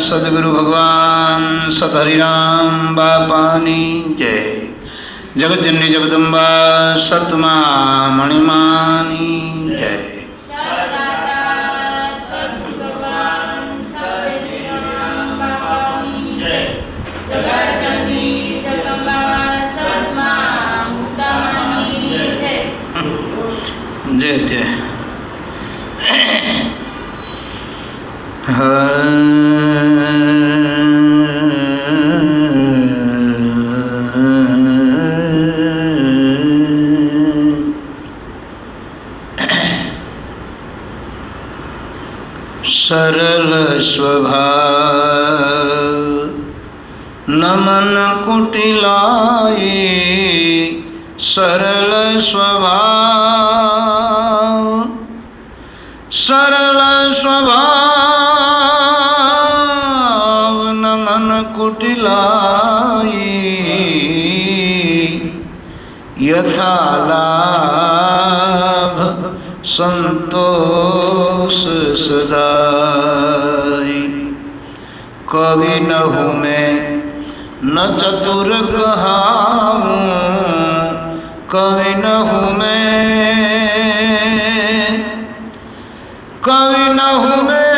સદગુરુ ભગવાન સતહરિરામ બાપાની જય. જગતજનની જગદંબા સતમા મણિમાની જય. જય જય. સરલ સ્વભાવ નમન કુટિલાય, સરલ સ્વભાવ, સરલ સ્વભાવ નમન કુટિલાય, યથા લાભ संतोष सदाई. कवि न हूँ मैं न चतुर कहाऊँ, कवि न हूँ मैं, कवि न हूँ मैं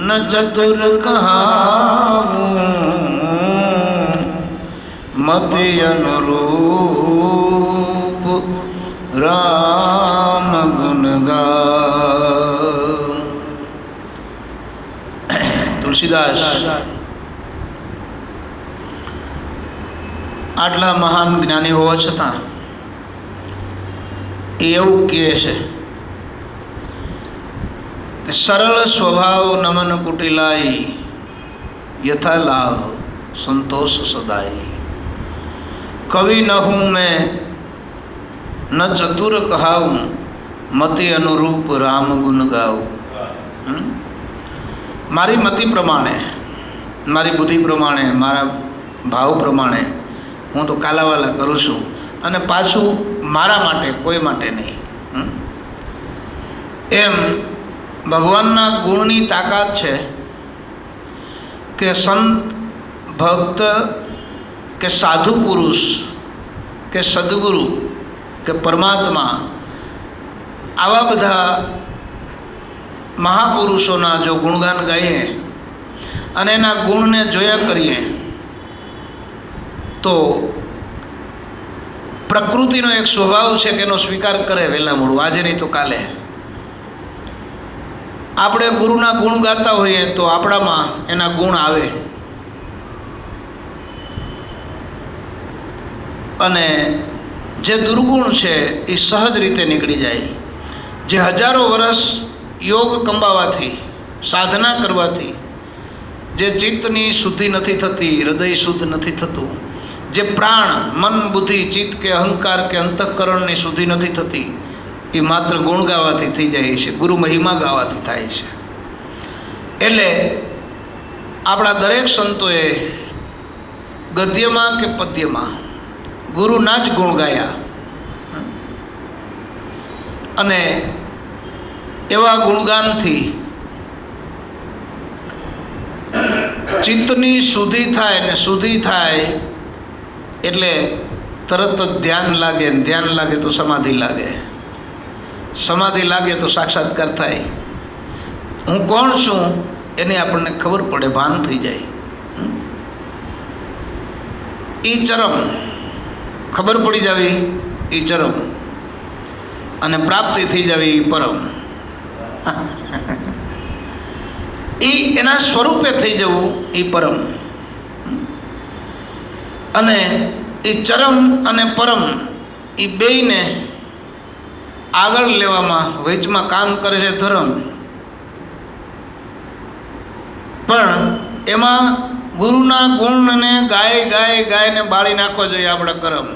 न चतुर कहाऊँ, मति अनुरूप राम गुण गाओ. તુલસીદાસ આટલા મહાન જ્ઞાની હોવા છતાં એવું કહે છે કે સરળ સ્વભાવ નમન કુટિલાઈ, યથા લાભ સંતોષ સદાઈ. कवि न हूँ मैं न चतुर कहाऊँ, मति अनुरूप राम गुण गाऊँ. मारी मति प्रमाणे, मारी बुद्धि प्रमाणे, मारा भाव प्रमाणे हूँ तो कालावाला करूँ छूँ अने पाछू मारा माटे कोई माटे नहीं. एम भगवानना गुणनी ताकात छे के संत भक्त के साधु पुरुष के सदगुरु के परमात्मा आवा बधा महापुरुषोना जो गुणगान गाइए अने एना गुण ने जोया करिए तो प्रकृतिनो एक स्वभाव है कि एनो स्वीकार करे वेला मोड़ू, आज नहीं तो काले. आपणे गुरुना गुण गाता होइए तो आपणामां एना गुण आवे અને જે દુર્ગુણ છે એ સહજ રીતે નીકળી જાય. જે હજારો વર્ષ યોગ કંબાવાથી, સાધના કરવાથી જે ચિત્તની શુદ્ધિ નથી થતી, હૃદય શુદ્ધ નથી થતું, જે પ્રાણ, મન, બુદ્ધિ, ચિત્ત કે અહંકાર કે અંતઃકરણની શુદ્ધિ નથી થતી, એ માત્ર ગુણ ગાવાથી થઈ જાય છે, ગુરુ મહિમા ગાવાથી થાય છે. એટલે આપણા દરેક સંતોએ ગદ્યમાં કે પદ્યમાં ગુરુના જ ગુણ ગાયા અને એવા ગુણગાનથી ચિત્તની શુદ્ધિ થાય ને શુદ્ધિ થાય એટલે તરત જ ધ્યાન લાગે, ધ્યાન લાગે તો સમાધિ લાગે, સમાધિ લાગે તો સાક્ષાત્કાર થાય. હું કોણ છું એને આપણને ખબર પડે, ભાન થઈ જાય. એ ચરમ ખબર પડી જાવી એ ચરમ અને પ્રાપ્તિ થઈ જાવી એ પરમ. એ એના સ્વરૂપે થઈ જવું એ પરમ. અને એ ચરમ અને પરમ એ બેયને આગળ લેવામાં વચમાં કામ કરે છે ધર્મ. પણ એમાં ગુરુના ગુણને ગાય ગાય ગાયને બાળી નાખવો જોઈએ આપણા કરમ,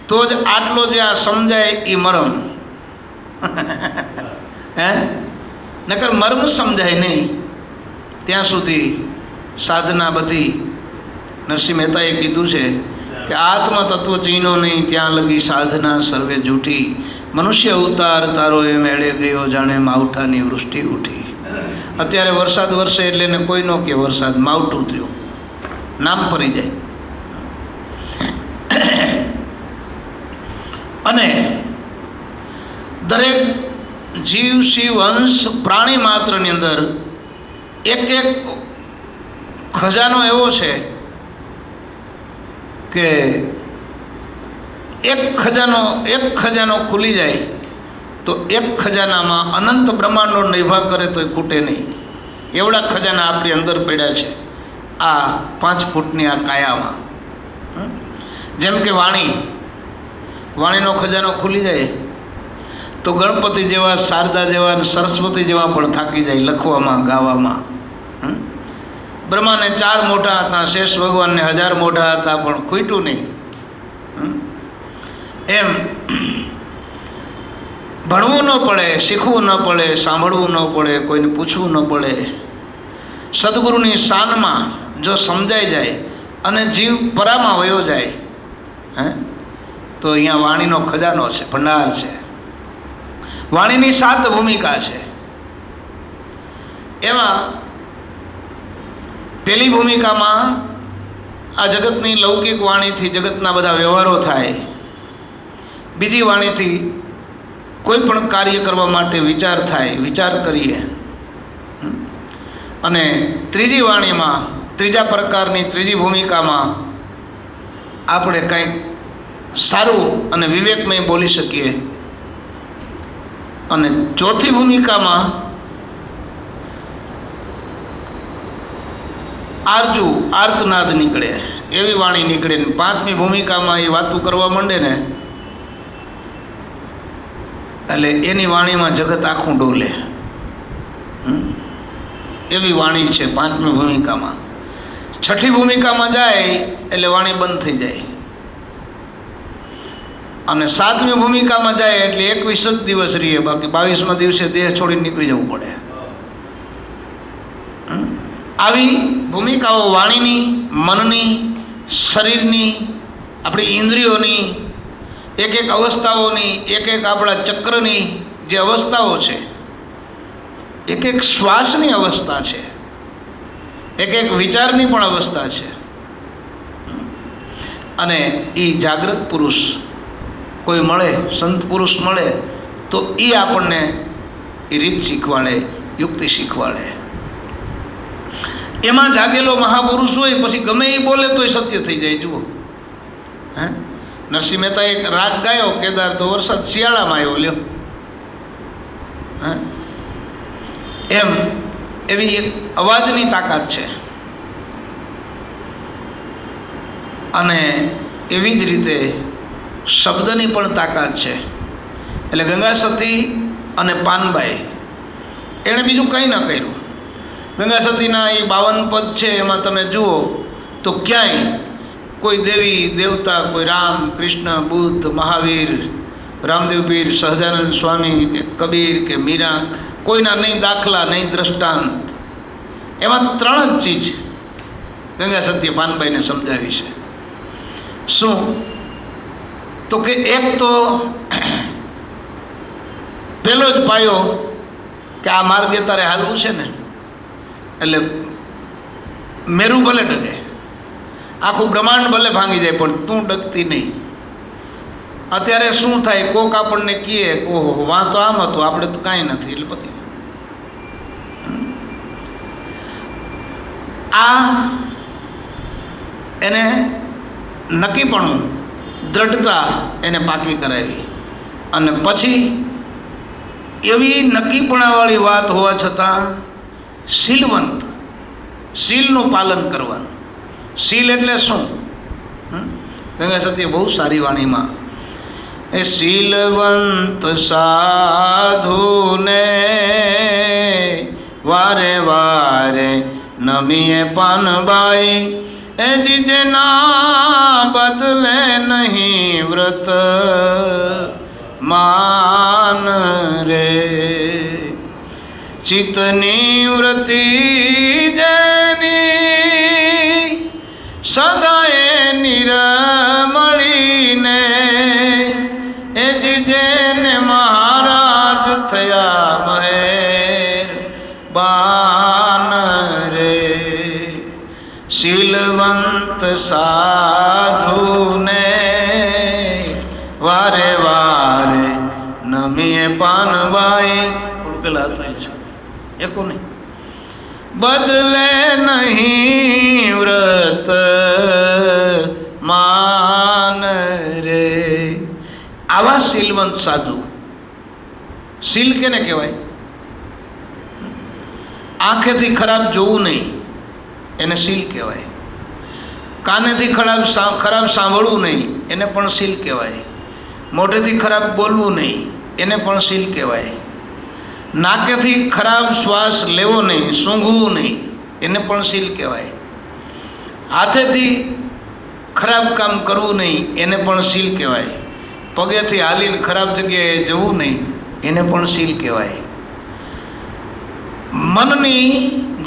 તો જ આટલો જે આ સમજાય એ મરમ. હે નકર મર્મ સમજાય નહીં ત્યાં સુધી સાધના બધી. નરસિંહ મહેતાએ કીધું છે કે આત્મ તત્વ ચીનો નહીં ત્યાં લગી સાધના સર્વે જૂઠી, મનુષ્ય અવતાર તારો એ મેળે ગયો જાણે માવઠાની વૃષ્ટિ ઉઠી. અત્યારે વરસાદ વરસે એટલે એને કોઈ ન કે વરસાદ, માવઠું થયું, નામ પડી જાય. અને દરેક જીવ શિવ વંશ પ્રાણી માત્રની અંદર એક એક ખજાનો એવો છે કે એક ખજાનો ખુલી જાય તો એક ખજાનામાં અનંત બ્રહ્માંડો નિભા કરે તો ખૂટે નહીં. એવડા ખજાના આપણી અંદર પડ્યા છે આ 5 ફૂટની આ કાયામાં. જેમ કે વાણીનો ખજાનો ખુલી જાય તો ગણપતિ જેવા, શારદા જેવા અને સરસ્વતી જેવા પણ થાકી જાય લખવામાં, ગાવામાં. બ્રહ્માને 4 મોઢા હતા, શેષ ભગવાનને 1000 મોઢા હતા, પણ ખૂટ્યું નહીં. એમ ભણવું ન પડે, શીખવું ન પડે, સાંભળવું ન પડે, કોઈને પૂછવું ન પડે. સદગુરુની શાનમાં જો સમજાઈ જાય અને જીવ પરામાં વયો જાય તો અહીંયા વાણીનો ખજાનો છે, ભંડાર છે. વાણીની 7 ભૂમિકા છે. એમાં પહેલી ભૂમિકામાં આ જગતની લૌકિક વાણીથી જગતના બધા વ્યવહારો થાય. બીજી વાણીથી કોઈ પણ કાર્ય કરવા માટે વિચાર થાય, વિચાર કરીએ. અને ત્રીજી વાણીમાં, ત્રીજા પ્રકારની ત્રીજી ભૂમિકામાં આપણે કંઈક સારું અને વિવેકમય બોલી શકીએ. અને ચોથી ભૂમિકામાં આર્તનાદ નીકળે, એવી વાણી નીકળે. ને 5મી ભૂમિકામાં એ વાતું કરવા માંડે ને એટલે એની વાણીમાં જગત આખું ડોલે. એવી વાણી છે 5મી ભૂમિકામાં. 6ઠી ભૂમિકામાં જાય એટલે વાણી બંધ થઈ જાય. અને 7મી ભૂમિકામાં જાય એટલે 21 જ દિવસ રહીએ, બાકી 22મા દિવસે દેહ છોડીને નીકળી જવું પડે. આવી ભૂમિકાઓ વાણીની, મનની, શરીરની, આપણી ઇન્દ્રિયોની, એક એક અવસ્થાઓની, એક એક આપણા ચક્રની જે અવસ્થાઓ છે, એક એક શ્વાસની અવસ્થા છે, એક એક વિચારની પણ અવસ્થા છે. અને એ જાગૃત પુરુષ કોઈ મળે, સંત પુરુષ મળે તો એ આપણને એ રીત શીખવાડે, યુક્તિ શીખવાડે. એમાં જાગેલો મહાપુરુષ હોય પછી ગમે એ બોલે તોય સત્ય થઈ જાય. જુઓ, નરસિંહ મહેતા એક રાગ ગાયો, કેદાર તો વરસાદ શિયાળામાં આવ્યો, લ્યો. એમ એવી એક અવાજની તાકાત છે. અને એવી જ રીતે શબ્દની પણ તાકાત છે. એટલે ગંગા સતી અને પાનબાઈ એણે બીજું કંઈ ન કર્યું. ગંગા સતીના એ 52 પદ છે, એમાં તમે જુઓ તો ક્યાંય કોઈ દેવી દેવતા, કોઈ રામ, કૃષ્ણ, બુદ્ધ, મહાવીર, રામદેવ પીર, સહજાનંદ સ્વામી કે કબીર કે મીરા, કોઈના નહીં દાખલા, નહીં દ્રષ્ટાંત. એમાં 3 જ ચીજ ગંગા સતીએ પાનબાઈને સમજાવી છે. શું? તો કે એક તો પહેલો જ પાયો કે આ માર્ગે તારે હાલવું છે ને, એટલે મેરું ભલે ડગે, આખું બ્રહ્માંડ ભલે ભાંગી જાય, પણ તું ડગતી નહીં. અત્યારે શું થાય, કોક આપણને કહે ઓહો વાં તો આમ હતું, આપણે તો કાંઈ નથી, એટલે પછી આ એને નક્કીપણું, દ્રઢતા એને પાકી કરાવી. અને પછી એવી નક્કીપણાવાળી વાત હોવા છતાં શીલવંત, શીલનું પાલન કરવાનું. શીલ એટલે શું? ગંગા સતીએ બહુ સારી વાણીમાં એ શીલવંત સાધુને વારે વારે નમીએ પાનબાઈ, એ જીજના બદલે નહીં વ્રત માન રે. ચિત્તની વૃત્તિ જેની સદાએ નિરમળીને, એ જેને સાધુને વારે વારે નમીએ પાનબાઈ. પેલા છે એકો નહીં. બદલે નહીં વ્રત માન રે. આવા શીલવંત સાધુ. શીલ કેને કહેવાય? આંખેથી ખરાબ જોવું નહીં એને શીલ કહેવાય. કાનેથી ખરાબ સાંભળવું નહીં એને પણ શીલ કહેવાય. મોઢેથી ખરાબ બોલવું નહીં એને પણ શીલ કહેવાય. નાકેથી ખરાબ શ્વાસ લેવો નહીં, સૂંઘવું નહીં એને પણ શીલ કહેવાય. હાથેથી ખરાબ કામ કરવું નહીં એને પણ શીલ કહેવાય. પગેથી હાલીને ખરાબ જગ્યાએ જવું નહીં એને પણ શીલ કહેવાય. મનની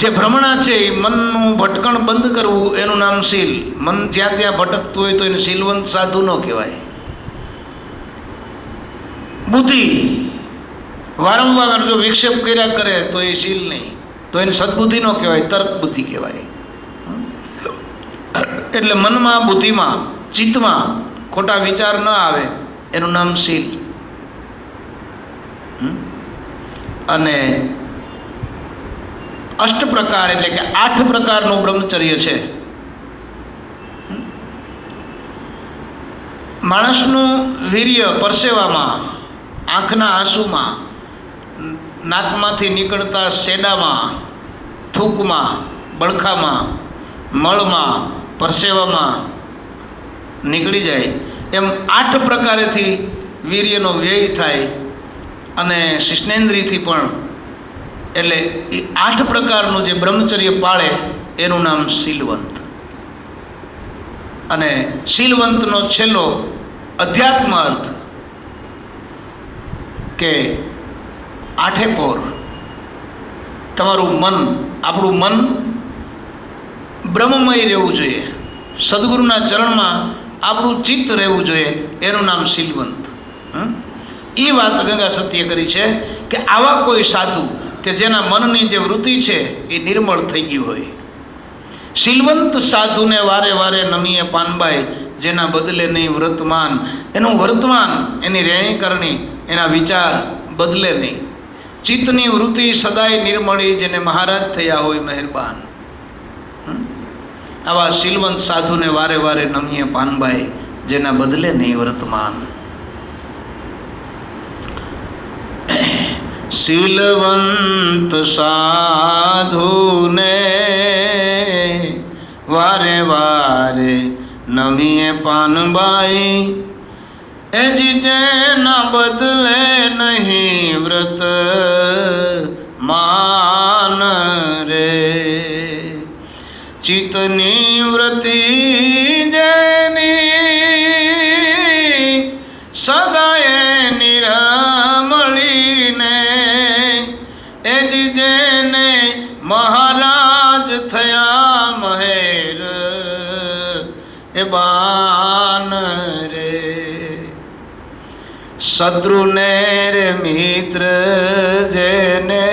જે ભ્રમણા છે એ મનનું ભટકણ બંધ કરવું એનું નામ શીલ. મન જ્યાં ત્યાં ભટકતું હોય તો એને શીલવંત સાધુ ન કહેવાય. બુદ્ધિ વારંવાર જો વિક્ષેપ કર્યા કરે તો એ શીલ નહીં, તો એને સદબુદ્ધિ ન કહેવાય, તર્ક બુદ્ધિ કહેવાય. એટલે મનમાં, બુદ્ધિમાં, ચિત્તમાં ખોટા વિચાર ન આવે એનું નામ શીલ. અને અષ્ટ પ્રકાર એટલે કે 8 પ્રકારનું બ્રહ્મચર્ય છે. માણસનું વીર્ય પરસેવામાં, આંખના આંસુમાં, નાકમાંથી નીકળતા શેડામાં, થૂકમાં, બળખામાં, મળમાં, પરસેવામાં નીકળી જાય એમ 8 પ્રકારેથી વીર્યનો વ્યય થાય. અને શિષ્ણેન્દ્રિયથી પણ. એટલે એ 8 પ્રકારનું જે બ્રહ્મચર્ય પાળે એનું નામ શીલવંત. અને શીલવંતનો છેલ્લો અધ્યાત્મ અર્થ કે 8 પોર. તમારું મન, આપણું મન બ્રહ્મમય રહેવું જોઈએ, સદગુરુના ચરણમાં આપણું ચિત્ત રહેવું જોઈએ, એનું નામ શીલવંત. એ વાત ગંગા સતીએ કરી છે કે આવા કોઈ સાધુ કે જેના મનની જે વૃત્તિ છે એ નિર્મળ થઈ ગઈ હોય. શીલવંત સાધુને વારે વારે નમીએ પાનબાઈ, જેના બદલે નહીં વર્તમાન. એનું વર્તમાન, એની રહેણી કરણી, એના વિચાર બદલે નહીં. ચિત્તની વૃત્તિ સદાય નિર્મળી, જેને મહારાજ થયા હોય મહેરબાન. આવા શીલવંત સાધુને વારે વારે નમીએ પાનબાઈ, જેના બદલે નહીં વર્તમાન. શીલવંત સાધુને વારે વારે નમીએ પાનબાઈ, એ જેના બદલે નહીં વ્રત માન રે. ચિત્તની વૃત્તિ જેની સદાય નિરમળીને, એ જ જેને મહારાજ થયા મહેર એ બાન રે. શત્રુને રે મિત્ર જેને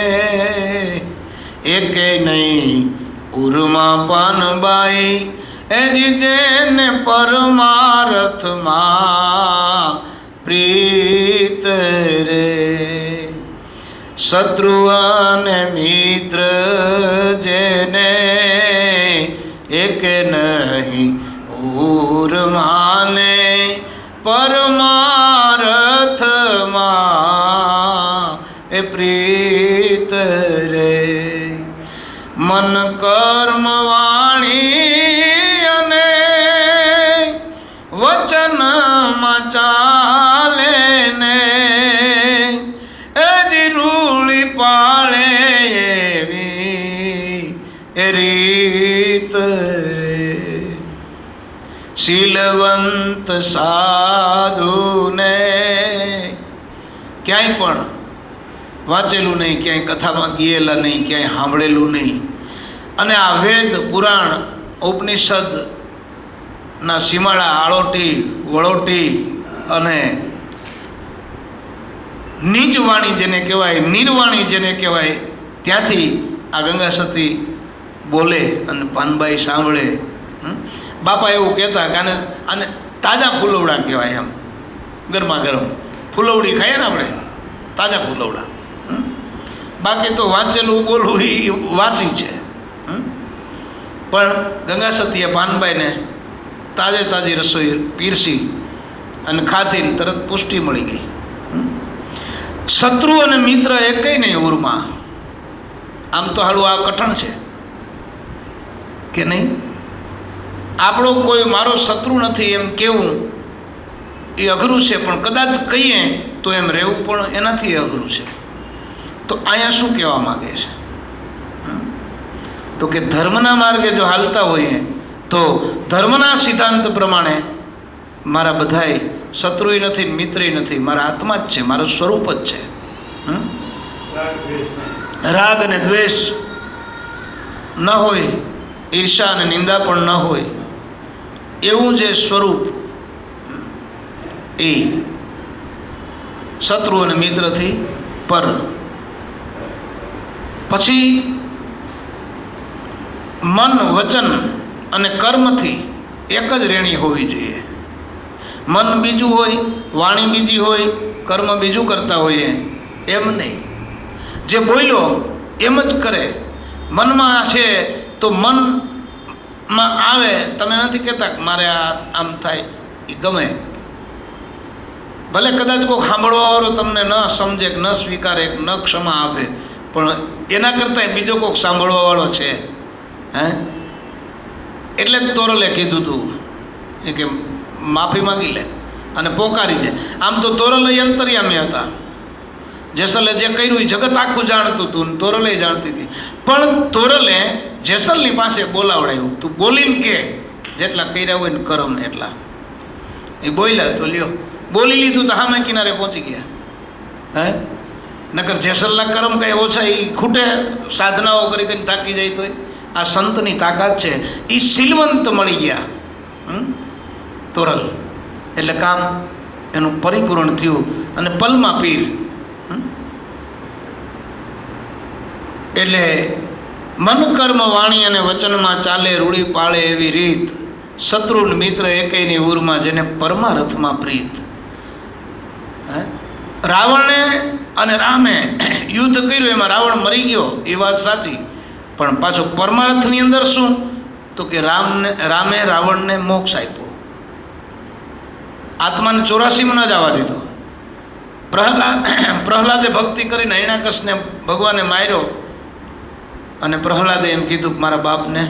એકે નહીં ઉર્મા પાનબાઈ, એ જ જેને પરમાર્થમાં પ્રીત રે. શત્રુ અને મિત્ર જેને એક નહીં ઉર્માને પરમાર્થમાં એ પ્રીત રે. મન કર્મ વાણી અને વચનમાં ચાલે ને, એ જ રૂળી પાળે એવી એ રીત રે. શીલવંત સાધુને ક્યાંય પણ વાંચેલું નહીં, ક્યાંય કથામાં ગયેલા નહીં, ક્યાંય સાંભળેલું નહીં. અને આ વેદ પુરાણ ઉપનિષદના સીમાડા આળોટી વળોટી અને નીચવાણી જેને કહેવાય, નિર્વાણી જેને કહેવાય, ત્યાંથી આ ગંગા સતી બોલે અને પાનબાઈ સાંભળે. બાપા એવું કહેતા કે આને તાજા ફૂલવડા કહેવાય, એમ ગરમા ગરમ ફૂલવડી ખાઈએ ને આપણે, તાજા ફૂલવડા. બાકી તો વાંચેલું બોલવું એ વાસી છે. પણ ગંગા સતીએ પાનબાઈને તાજે તાજી રસોઈ પીરસી અને ખાધીને તરત પુષ્ટિ મળી ગઈ. શત્રુ અને મિત્ર એકય નહીં ઉરમાં. આમ તો હાલું આ કઠણ છે કે નહીં? આપણો કોઈ મારો શત્રુ નથી એમ કેવું એ અઘરું છે, પણ કદાચ કહીએ તો એમ રહેવું પણ એનાથી અઘરું છે. તો અહીંયા શું કહેવા માગે છે? તો કે ધર્મના માર્ગે જો હાલતા હોઈએ તો ધર્મના સિદ્ધાંત પ્રમાણે મારા બધાય શત્રુય નથી, મિત્રય નથી, મારા આત્મા જ છે, મારું સ્વરૂપ જ છે. રાગ અને દ્વેષ ન હોય, ઈર્ષા અને નિંદા પણ ન હોય, એવું જે સ્વરૂપ એ શત્રુ અને મિત્રથી પર. પછી મન, વચન અને કર્મથી એક જ રેણી હોવી જોઈએ. મન બીજું હોય, વાણી બીજી હોય, કર્મ બીજું કરતા હોઈએ એમ નહીં. જે બોલ્યો એમ જ કરે. મનમાં છે તો મનમાં આવે. તમે નથી કહેતા કે મારે આ આમ થાય, એ ગમે. ભલે કદાચ કોઈ સાંભળવાવાળો તમને ન સમજે, કે ન સ્વીકારે, કે ન ક્ષમા આપે, પણ એના કરતાં બીજો કોઈક સાંભળવાવાળો છે. એટલે જ તોરલે કીધું હતું કે માફી માગી લે અને પોકારી દે. આમ તો તોરલે અંતર્યામી હતા. જેસલે જે કર્યું એ જગત આખું જાણતું હતું, તોરલે જાણતી હતી. પણ તોરલે જેસલની પાસે બોલાવડાયું, તું બોલીને કે જેટલા કર્યા હોય ને કરમ ને એટલા. એ બોલ્યા તો લ્યો, બોલી લીધું તો હામે કિનારે પહોંચી ગયા. નકર જેસલના કરમ કઈ ઓછા, એ ખૂટે સાધનાઓ કરી કરીને થાકી જાય તો. આ સંતની તાકાત છે. એ શીલવંત મળી ગયા તોરલ, એટલે કામ એનું પરિપૂર્ણ થયું અને પલમાં પીર. એટલે મન, કર્મ, વાણી અને વચનમાં ચાલે રૂડી પાળે એવી રીત, શત્રુ મિત્ર એકેયની ઉરમાં જેને પરમારથમાં પ્રીત. રાવણે અને રામે યુદ્ધ કર્યું, એમાં રાવણ મરી ગયો એ વાત સાચી, પણ પાછો પરમાર્થની અંદર શું? તો કે રામે રાવણને મોક્ષ આપ્યો. આત્માને 84માં ન જવા દીધો. પ્રહલાદે ભક્તિ કરીને હિરણ્યકશને ભગવાને માર્યો, અને પ્રહલાદે એમ કીધું કે મારા બાપને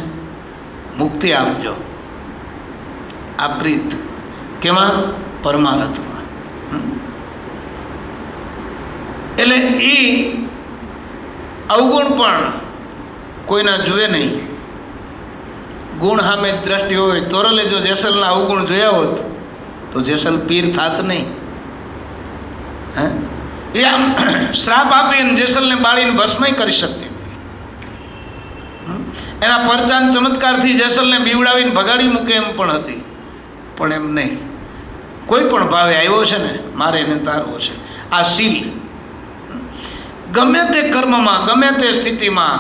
મુક્તિ આપજો. આ પ્રીત કેમાં? પરમાર્થમાં. એટલે એ અવગુણ પણ કોઈના જુએ નહીં. ગુણ સામે દ્રષ્ટિ હોય. તોરલે જો જેસલના અવગુણ જોયા હોત તો જેસલ પીર થાત નહીં. એ આમ શ્રાપ આપીને જેસલને બાળીને ભસ્મય કરી શકતી હતી. એના પરચાન ચમત્કારથી જેસલને બીવડાવીને ભગાડી મૂકે એમ પણ હતી, પણ એમ નહીં. કોઈ પણ ભાવે આવ્યો છે ને, મારે એને તારવો છે. આ શીલ ગમે તે કર્મમાં, ગમે તે સ્થિતિમાં,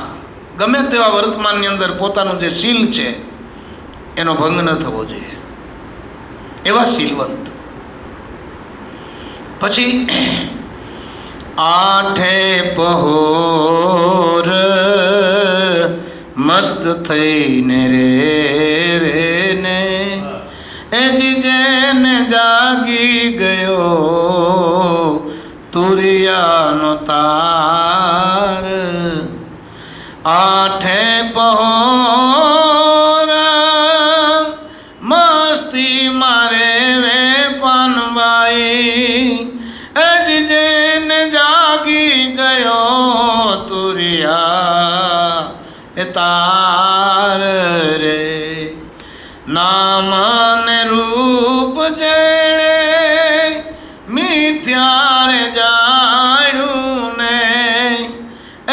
ગમે તેવા વર્તમાનની અંદર પોતાનું જે શીલ છે એનો ભંગ ન થવો જોઈએ. એવા શીલવંત. પછી આઠે પહોર મસ્ત થઈને રેવે ને, એ જેને જાગી ગયો તુરિયાનો તાર. આઠે પહોર મસ્તી મારે વે પાનબાઈ, અજ જેને જાગી ગયો તુરિયા એ તાર રે. નામ ને રૂપ જેણે મિથ્યારે જાણ્યું ને,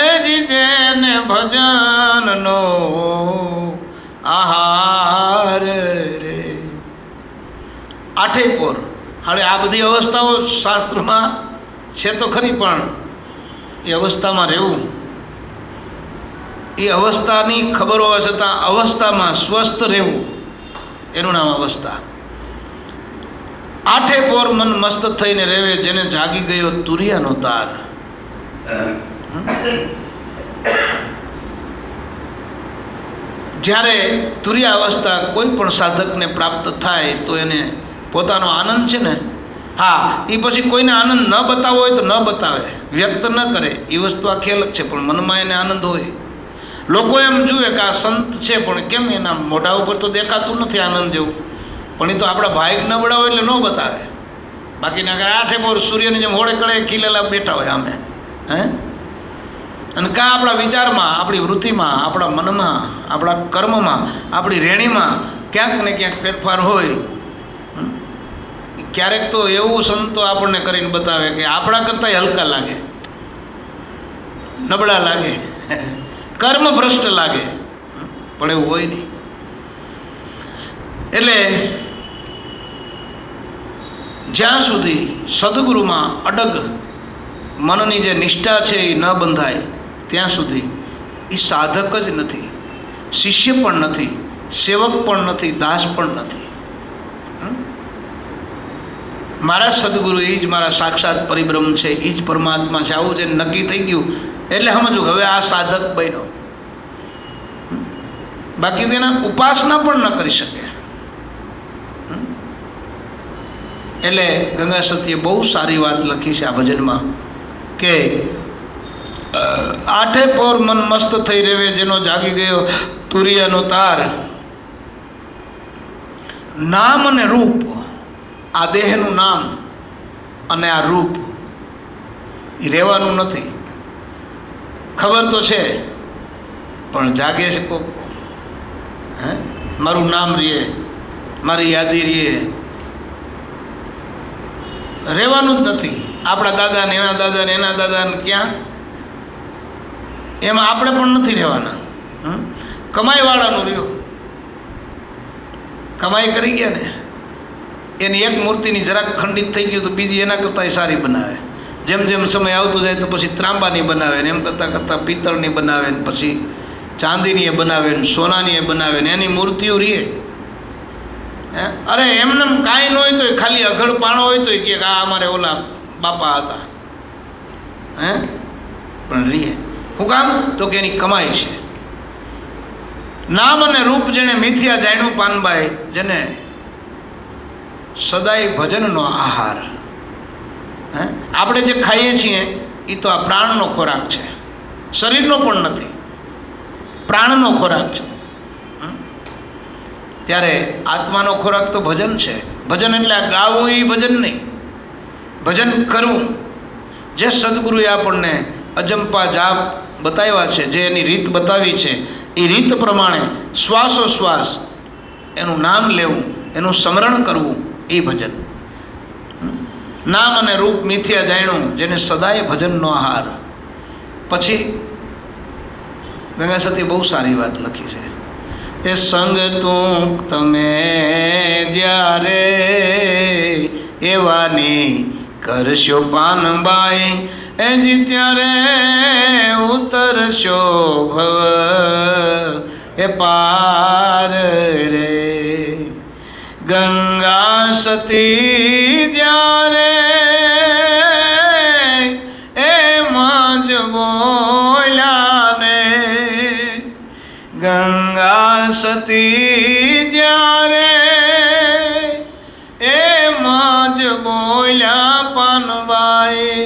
એજ જેને ભજનનો આહાર રે. આઠેય પોર. હવે આ બધી અવસ્થાઓ શાસ્ત્રમાં છે તો ખરી, પણ એ અવસ્થામાં રહેવું, એ અવસ્થાની ખબર હોવા છતાં અવસ્થામાં સ્વસ્થ રહેવું એનું નામ અવસ્થા. આઠે પોર મન મસ્ત થઈને રહેવે, જેને જાગી ગયો તુરિયાનો તાર. જ્યારે તુરિયા અવસ્થા કોઈ પણ સાધકને પ્રાપ્ત થાય તો એને પોતાનો આનંદ છે ને, હા, એ પછી કોઈને આનંદ ન બતાવવો હોય તો ન બતાવે, વ્યક્ત ન કરે, એ વસ્તુ આખી અલગ છે, પણ મનમાં એને આનંદ હોય. લોકો એમ જુએ કે આ સંત છે, પણ કેમ એના મોઢા ઉપર તો દેખાતું નથી આનંદ જેવું, પણ એ તો આપણા ભાઈક નબળા હોય એટલે ન બતાવે. બાકીના આઠે પોર સૂર્યની જેમ હોળે કળે ખીલેલા બેઠા હોય આમે, હે. અને કાં આપણા વિચારમાં, આપણી વૃત્તિમાં, આપણા મનમાં, આપણા કર્મમાં, આપણી રેણીમાં ક્યાંક ને ક્યાંક ફેરફાર હોય. ક્યારેક તો એવું સંતો આપણને કરીને બતાવે કે આપણા કરતાંય હલકા લાગે, નબળા લાગે, કર્મ ભ્રષ્ટ લાગે, પણ એવું હોય નહીં. એટલે જ્યાં સુધી સદગુરુમાં અડગ મનની જે નિષ્ઠા છે એ ન બંધાય ત્યાં સુધી એ સાધક જ નથી, શિષ્ય પણ નથી, સેવક પણ નથી, દાસ પણ નથી. મારા સદગુરુ એ જ મારા સાક્ષાત પરિબ્રહ્મ છે, એ જ પરમાત્મા છે, આવું જે નક્કી થઈ ગયું એટલે સમજો હવે આ સાધક બન્યો. બાકી તેના ઉપાસના પણ ન કરી શકે. એટલે ગંગા સતીએ બહુ સારી વાત લખી છે આ ભજનમાં કે આઠે પોર મન મસ્ત થઈ રહેવે, જેનો જાગી ગયો તુરિયાનો તાર. નામ અને રૂપ, આ દેહનું નામ અને આ રૂપ એ રહેવાનું નથી. ખબર તો છે પણ જાગે છે કોક, હે, મારું નામ રહીએ, મારી યાદી રહીએ, રહેવાનું જ નથી. આપણા દાદા ને એના દાદા ને એના દાદા ને ક્યાં, એમાં આપણે પણ નથી રહેવાના. કમાઈવાળાનું રહ્યો, કમાઈ કરી ગયા ને, એની એક મૂર્તિની જરાક ખંડિત થઈ ગયું તો બીજી એના કરતાં સારી બનાવે. જેમ જેમ સમય આવતો જાય તો પછી ત્રાંબાની બનાવે ને, એમ કરતાં કરતાં પિત્તળની બનાવે ને, પછી ચાંદીની એ બનાવે ને, સોનાની એ બનાવે ને, એની મૂર્તિઓ રહીએ. અરે એમને કાંઈ ન હોય તો ખાલી અઘડ પાણો હોય તો કે આ અમારે ઓલા બાપા હતા, હે, પણ રહીએ. શું કામ? તો કે એની કમાઈ છે. નામ અને રૂપ જેને મિથ્યા જાણ્યું પાનબાઈ, જેને સદાય ભજનનો આહાર. હે, આપણે જે ખાઈએ છીએ એ તો આ પ્રાણનો ખોરાક છે, શરીરનો પણ નથી, પ્રાણનો ખોરાક છે. ત્યારે આત્માનો ખોરાક તો ભજન છે. ભજન એટલે આ ગાવું એ ભજન નહીં, ભજન કરવું. જે સદગુરુએ આપણને અજંપા જાપ બતાવ્યા છે, જે એની રીત બતાવી છે, એ રીત પ્રમાણે શ્વાસોશ્વાસ એનું નામ લેવું, એનું સ્મરણ કરવું, એ ભજન. નામ અને રૂપ મિથ્યા જાણ્યું, જેને સદાય ભજનનો આહાર. પછી ગંગા સતી બહુ સારી વાત લખી છે. એ સંગ તું તમે જ્યારે એવાની કરશો પાનબાઈ, એ જી ત્યારે ઉતરશો ભવ એ પાર રે. ગંગા સતી જ્યારે એમાં જ બોલ્યા ને, ગંગા સતી જ્યારે એમાં જ બોલ્યા પાનબાઈ,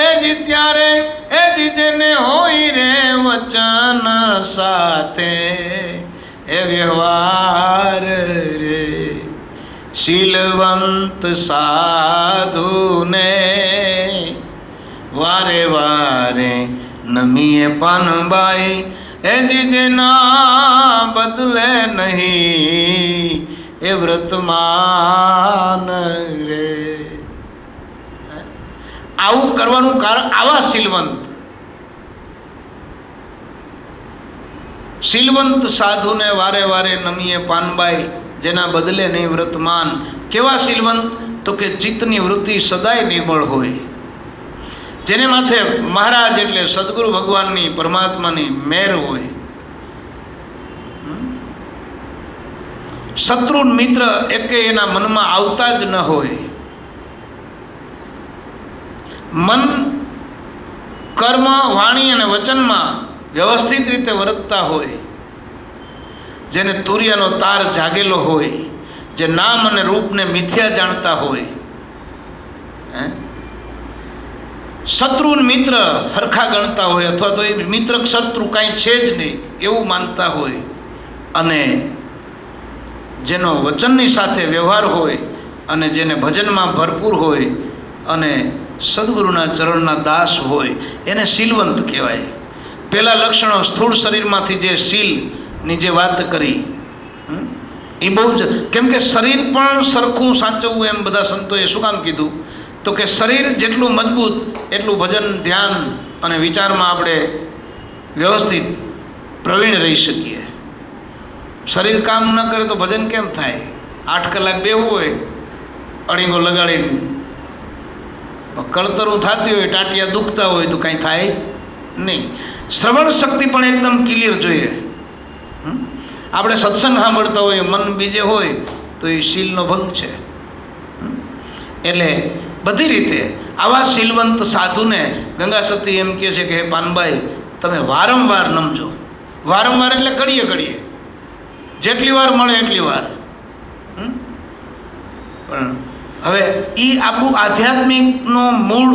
એ જ ત્યારે એ જ જેને હોય રે વચન સાથે એ વ્યવહાર રે. શીલવંત સાધુને વારે વારે નમીએ પાનબાઈ, એ જ જેના બદલે નહીં એ વ્રતમાન રે. આવું કરવાનું કારણ, આવા શીલવંત સાધુને વારે વારે નમીએ પાનબાઈ, જેના બદલે નહીં વ્રતમાન. કેવા શીલવંત? તો કે ચિત્તની વૃત્તિ સદાય નિર્મળ હોય, જેને માથે મહારાજ એટલે સદગુરુ ભગવાનની પરમાત્માની મેર હોય. શત્રુ મિત્ર એકે એના મનમાં આવતા જ ન હોય. મન, કર્મ, વાણી અને વચનમાં વ્યવસ્થિત રીતે વર્તતા હોય, જેને તુર્યનો તાર જાગેલો હોય, જે નામ અને રૂપને મિથ્યા જાણતા હોય, શત્રુ મિત્ર હરખા ગણતા હોય, અથવા તો એ મિત્ર શત્રુ કાંઈ છે જ નહીં એવું માનતા હોય, અને જેનો વચનની સાથે વ્યવહાર હોય, અને જેને ભજનમાં ભરપૂર હોય, અને સદગુરુના ચરણના દાસ હોય, એને શીલવંત કહેવાય. પહેલાં લક્ષણો સ્થૂળ શરીરમાંથી જે શીલની જે વાત કરી એ બહુ જ, કેમ કે શરીર પણ સરખું સાચવવું એમ બધા સંતોએ શું કામ કીધું? તો કે શરીર જેટલું મજબૂત એટલું ભજન, ધ્યાન અને વિચારમાં આપણે વ્યવસ્થિત પ્રવીણ રહી શકીએ. શરીર કામ ન કરે તો ભજન કેમ થાય? 8 કલાક બેહવું હોય અડીંગો લગાડીને, કળતરું થતી હોય, ટાટિયા દુખતા હોય તો કાંઈ થાય નહીં. શ્રવણ શક્તિ પણ એકદમ ક્લિયર જોઈએ. આપણે સત્સંગ સાંભળતા હોય, મન બીજે હોય તો એ શીલનો ભંગ છે. એટલે બધી રીતે આવા શીલવંત સાધુને ગંગા સતી એમ કહે છે કે હે પાનભાઈ, તમે વારંવાર નમજો. વારંવાર એટલે ઘડીએ ઘડીએ, જેટલી વાર મળે એટલી વાર. પણ હવે એ આપણું આધ્યાત્મિકનો મૂળ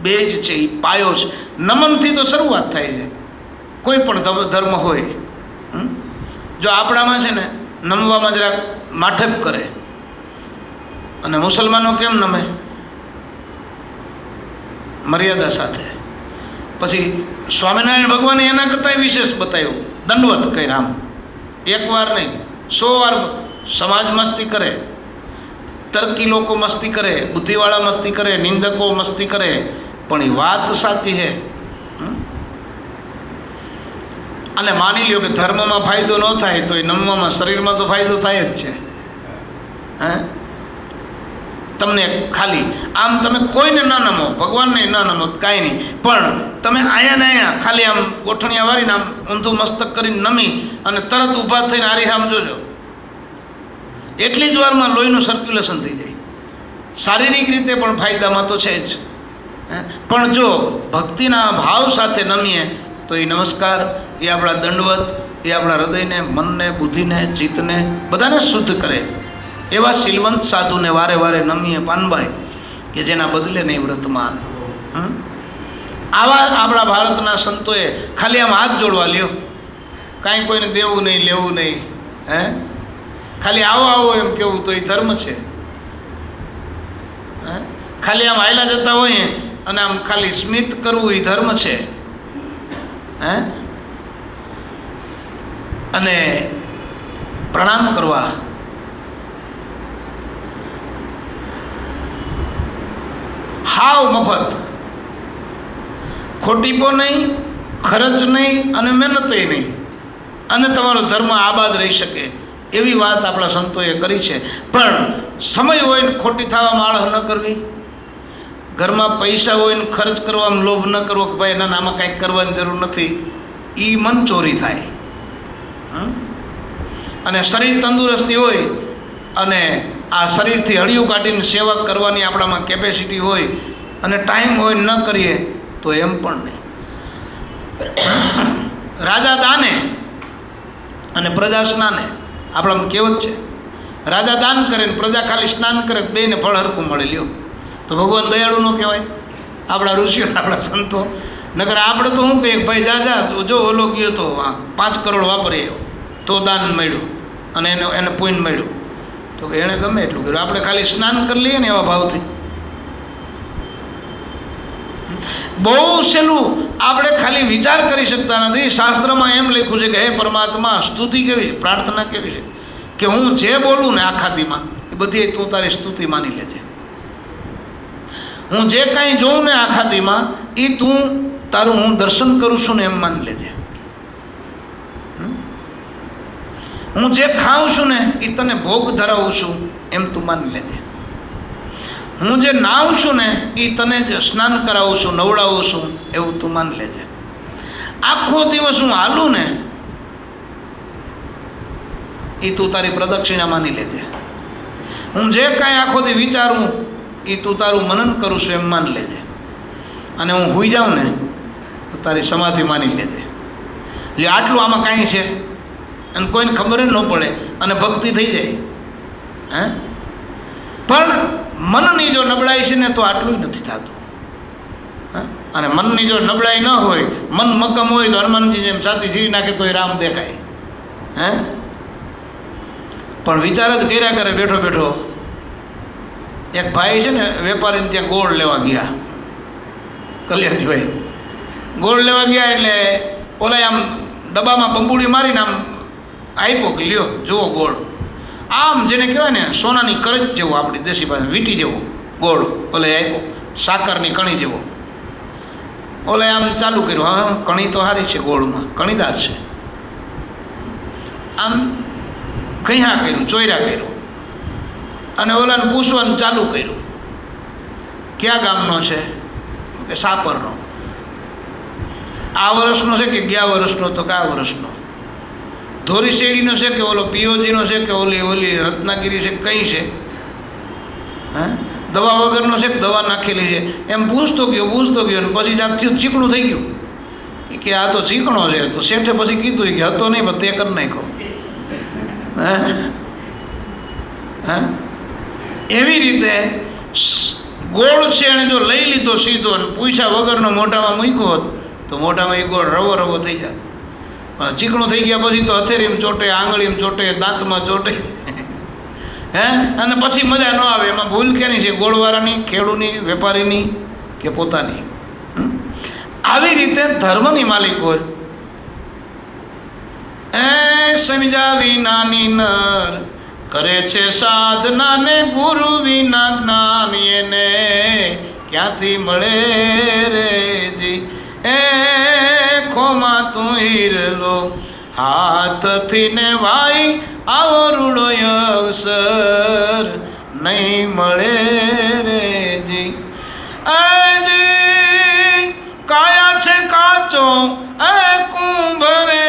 બેઝ છે, એ પાયો છે. નમનથી તો શરૂઆત થાય છે કોઈ પણ ધર્મ હોય. જો આપણામાં છે ને નમવામાં જરાક માઠેપ કરે, અને મુસલમાનો કેમ નમે? મર્યાદા સાથે. પછી સ્વામિનારાયણ ભગવાને એના કરતાં વિશેષ બતાવ્યું, દંડવત કહી આમ, એક વાર નહીં 100 વાર. સમાજ મસ્તી કરે, તર્કી લોકો મસ્તી કરે, બુદ્ધિવાળા મસ્તી કરે, નિંદકો મસ્તી કરે, પણ એ વાત સાચી છે. અને માની લ્યો કે ધર્મમાં ફાયદો ન થાય તો એ નમવામાં, શરીરમાં તો ફાયદો થાય જ છે. તમને ખાલી આમ તમે કોઈને ન નમો, ભગવાનને ન નમો, કાંઈ નહીં, પણ તમે અહીંયા ને અહીંયા ખાલી આમ ગોઠણિયા વાળીને આમ ઊંધું મસ્તક કરીને નમી અને તરત ઊભા થઈને આરી આમ જોજો, એટલી જ વારમાં લોહીનું સર્ક્યુલેશન થઈ જાય. શારીરિક રીતે પણ ફાયદામાં તો છે જ. પણ જો ભક્તિના ભાવ સાથે નમીએ તો એ નમસ્કાર, એ આપણા દંડવત, એ આપણા હૃદયને, મનને, બુદ્ધિને, ચિત્તને બધાને શુદ્ધ કરે. એવા શીલવંત સાધુને વારે વારે નમીએ પાનભાઈ, કે જેના બદલે નહીં વર્તમાન. આવા આપણા ભારતના સંતોએ ખાલી આમ હાથ જોડવા લ્યો, કાંઈ કોઈને દેવું નહીં, લેવું નહીં, ખાલી આવો આવો એમ કેવું તો એ ધર્મ છે. ખાલી આમ હાયલા જતા હોય અને આમ ખાલી સ્મિત કરવું એ ધર્મ છે. અને પ્રણામ કરવા, હાવ મફત, ખોટીપો નહીં, ખર્ચ નહીં અને મહેનતે નહીં, અને તમારો ધર્મ આબાદ રહી શકે એવી વાત આપણા સંતોએ કરી છે. પણ સમય હોય ને ખોટી થવામાં આળહ ન કરવી, ઘરમાં પૈસા હોય ને ખર્ચ કરવામાં લોભ ન કરવો કે ભાઈ એના આમાં કાંઈક કરવાની જરૂર નથી, એ મન ચોરી થાય. અને શરીર તંદુરસ્તી હોય અને આ શરીરથી હળિયું કાઢીને સેવા કરવાની આપણામાં કેપેસિટી હોય અને ટાઈમ હોય ન કરીએ તો એમ પણ નહીં. રાજા દાને અને પ્રજા સ્નાને, આપણામાં કહેવત છે, રાજા દાન કરે ને પ્રજા ખાલી સ્નાન કરે, બેને ફળ હરખું મળે. લ્યો તો ભગવાન દયાળુ ન કહેવાય? આપણા ઋષિઓ, આપણા સંતો. નકર આપણે તો શું કહીએ, ભાઈ જા જો ઓલો ગયો તો 5 કરોડ વાપરે તો દાન મળ્યું અને એને પુણ્ય મળ્યું. તો કે એણે ગમે એટલું કર્યું, આપણે ખાલી સ્નાન કરી લઈએ ને એવા ભાવથી. બહુ સહેલું, આપણે ખાલી વિચાર કરી શકતા નથી. શાસ્ત્રમાં એમ લખ્યું છે કે હે પરમાત્મા, સ્તુતિ કેવી છે, પ્રાર્થના કેવી છે, કે હું જે બોલું ને આખા દીમાં એ બધી તું તારી સ્તુતિ માની લેજે. હું જે કાંઈ જોઉં ને આખા દીમાં એ તું તારું હું દર્શન કરું છું ને એમ માની લેજે. હું જે ખાઉં છું ને એ તને ભોગ ધરાવું છું એમ તું માની લેજે. હું જે નાહું છું ને એ તને જ સ્નાન કરાવું છું, નવડાવું છું એવું તું માની લેજે. આખો દિવસ હું હાલું ને એ તું તારી પ્રદક્ષિણા માની લેજે. હું જે કાંઈ આખો દી વિચારું એ તું તારું મનન કરું છું એમ માની લેજે. અને હું સૂઈ જાઉં ને તો તારી સમાધિ માની લેજે. એટલે આટલું આમાં કાંઈ છે અને કોઈને ખબર જ ન પડે અને ભક્તિ થઈ જાય. હે પણ મનની જો નબળાઈ છે ને તો આટલું નથી થતું. અને મનની જો નબળાઈ ન હોય, મન મક્કમ હોય તો હનુમાનજી જેમ છાતી ચીરી નાખે તો એ રામ દેખાય. હે પણ વિચાર જ કર્યા કરે બેઠો બેઠો. એક ભાઈ છે ને વેપારીને ત્યાં ગોળ લેવા ગયા, કલ્યાણજીભાઈ ગોળ લેવા ગયા એટલે ઓલા આમ ડબ્બામાં બંબુડી મારીને આમ આપ્યો કે લ્યો જુઓ ગોળ. આમ જેને કહેવાય ને સોનાની કરજ જેવો, આપણી દેશી ભાષા વીંટી જેવો ગોળ ઓલે આપ્યો, સાકરની કણી જેવો. ઓલે આમ ચાલુ કર્યું, હા કણી તો સારી છે, ગોળમાં કણીદાર છે. આમ કૈયા કર્યું, ચોર્યા કર્યું અને ઓલાને પૂછવાનું ચાલુ કર્યું, કયા ગામનો છે? કે સાપરનો. આ વર્ષનો છે કે ગયા વર્ષનો? તો કયા વર્ષનો? ધોરી શેરડીનો છે કે ઓલો પીઓજીનો છે કે ઓલી રત્નાગીરી છે, કઈ છે? હા દવા વગરનો છે કે દવા નાખેલી છે? એમ પૂછતો ગયો અને પછી જાતથી ચીકણું થઈ ગયું કે આ તો ચીકણો છે. તો શેઠે પછી કીધું કે હતો નહીં પણ તે કરી નાખ્યો. હા એવી રીતે ગોળ છે એણે જો લઈ લીધો સીધો અને પૂછ્યા વગરનો મોઢામાં મૂક્યો હોત તો મોઢામાં એ ગોળ રવો રવો થઈ જાય. ચીકણું થઈ ગયા પછી તો હથેળીમાં ચોટે, આંગળીમાં ચોટે, દાંતમાં ચોટે. હે અને પછી મજા ન આવે. એમાં ભૂલ ક્યાંની છે? ગોળવાળાની, ખેડૂની, વેપારીની કે પોતાની? આવી રીતે ધર્મની માલિક હોય. એ સમજા વિનાની નર કરે છે સાધના ને ગુરુ વિના જ્ઞાન એને ક્યાંથી મળે રે જી. એ ખોમાં તું હીરલો હાથથી ને વાઈ આવો રૂડો અવસર નહીં મળે રે જી. કાયા છે કાચો એ કુંભરે